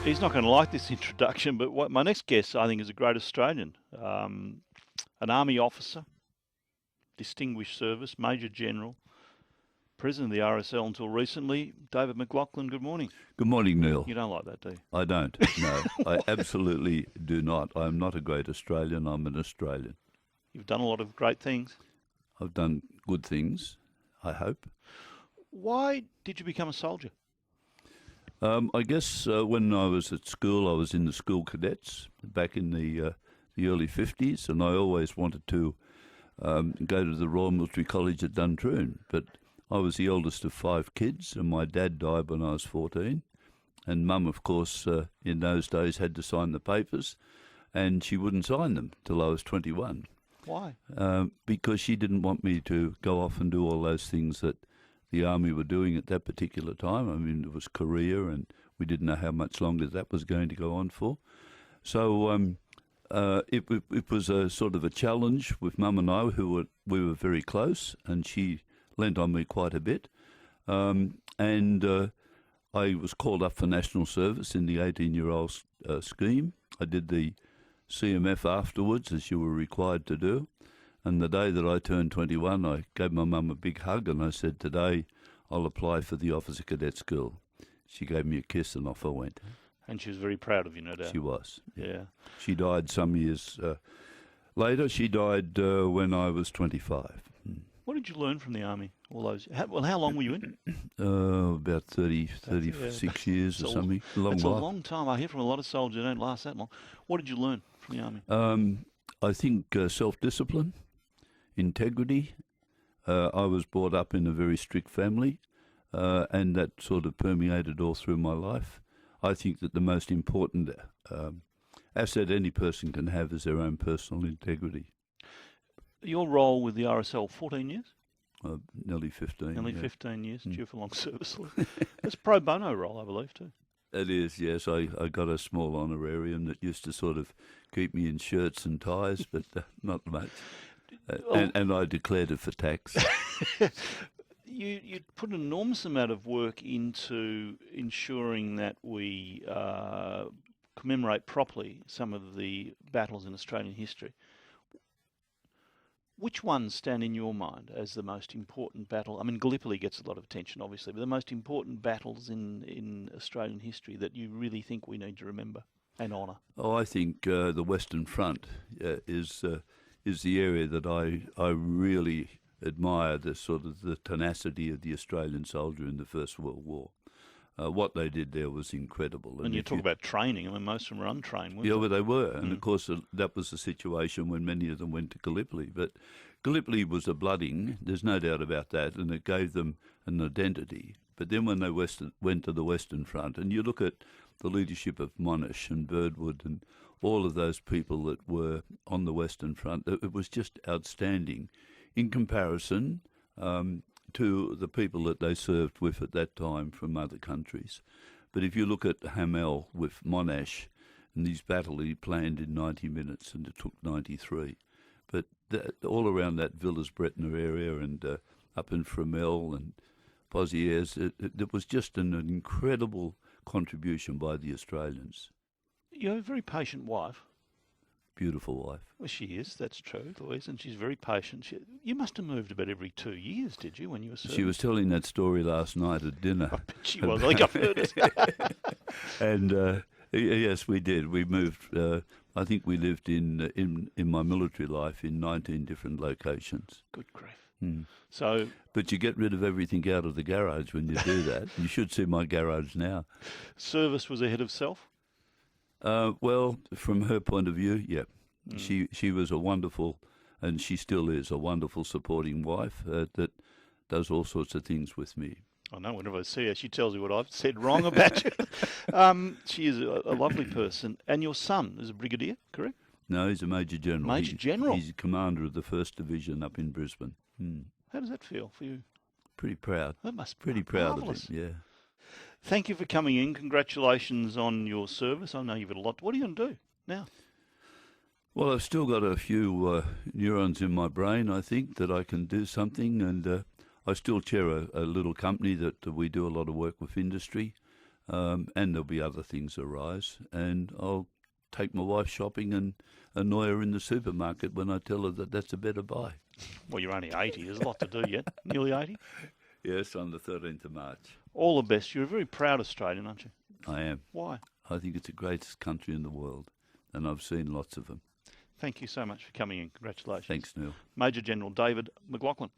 He's not going to like this introduction, but my next guest, I think, is a great Australian. An army officer, distinguished service, Major General, President of the RSL until recently. David McLachlan, good morning. Good morning, Neil. You don't like that, do you? I don't, no. I absolutely do not. I'm not a great Australian, I'm an Australian. You've done a lot of great things. I've done good things, I hope. Why did you become a soldier? I guess when I was at school, I was in the school cadets back in the early 50s, and I always wanted to go to the Royal Military College at Duntroon. But I was the eldest of 5 kids, and my dad died when I was 14. And Mum, of course, in those days had to sign the papers, and she wouldn't sign them till I was 21. Why? Because she didn't want me to go off and do all those things that the Army were doing at that particular time. I mean, it was Korea, and we didn't know how much longer that was going to go on for. So it was a sort of a challenge with Mum and I, we were very close, and she lent on me quite a bit. I was called up for national service in the 18-year-old scheme. I did the CMF afterwards, as you were required to do. And the day that I turned 21, I gave my mum a big hug and I said, today I'll apply for the Officer Cadet School. She gave me a kiss and off I went. And she was very proud of you, no doubt. She was. Yeah. She died some years later. She died when I was 25. What did you learn from the Army? All those. How long were you in? About 36 years or something. That's a long time. I hear from a lot of soldiers they don't last that long. What did you learn from the Army? I think self-discipline. Integrity. I was brought up in a very strict family, and that sort of permeated all through my life. I think that the most important asset any person can have is their own personal integrity. Your role with the RSL, 14 years? Nearly 15. Nearly 15 years, due for long service. It's a pro bono role, I believe, too. It is, yes. I got a small honorarium that used to sort of keep me in shirts and ties, but not much. And I declared it for tax. You put an enormous amount of work into ensuring that we commemorate properly some of the battles in Australian history. Which ones stand in your mind as the most important battle? I mean, Gallipoli gets a lot of attention, obviously, but the most important battles in Australian history that you really think we need to remember and honour? Oh, I think the Western Front is the area that I really admire, the sort of the tenacity of the Australian soldier in the First World War. What they did there was incredible. And you talk about training. I mean, most of them were untrained, weren't they? Yeah, well, they were. And, of course, that was the situation when many of them went to Gallipoli. But Gallipoli was a blooding, there's no doubt about that, and it gave them an identity. But then when they went to the Western Front, and you look at the leadership of Monash and Birdwood and all of those people that were on the Western Front, it was just outstanding in comparison to the people that they served with at that time from other countries. But if you look at Hamel with Monash, and his battle he planned in 90 minutes and it took 93. But all around that Villers-Brettoneux area and up in Fromelles and Pozieres, it was just an incredible contribution by the Australians. You have a very patient wife. Beautiful wife. Well, she is, that's true, Louise, and she's very patient. You must have moved about every 2 years, did you, when you were serving? She was telling that story last night at dinner. I bet she was. I think I've heard it. And yes, we did. We moved. I think we lived in my military life in 19 different locations. Good grief. So, but you get rid of everything out of the garage when you do that. You should see my garage now. Service was ahead of self? Well, from her point of view, yeah. She was a wonderful, and she still is, a wonderful supporting wife that does all sorts of things with me. I know, whenever I see her, she tells me what I've said wrong about you. She is a lovely person. And your son is a brigadier, correct? No, he's a Major General. Major General? He's commander of the 1st Division up in Brisbane. How does that feel for you? Pretty proud. That must be pretty proud marvellous. of him, yeah. Thank you for coming in. Congratulations on your service. I know you've got a lot. What are you going to do now? Well, I've still got a few neurons in my brain, I think, that I can do something. And I still chair a little company that we do a lot of work with industry. and there'll be other things arise. And I'll take my wife shopping and annoy her in the supermarket when I tell her that that's a better buy. Well, you're only 80. There's a lot to do yet. Nearly 80. Yes, on the 13th of March. All the best. You're a very proud Australian, aren't you? I am. Why? I think it's the greatest country in the world, and I've seen lots of them. Thank you so much for coming in. Congratulations. Thanks, Neil. Major General David McLachlan.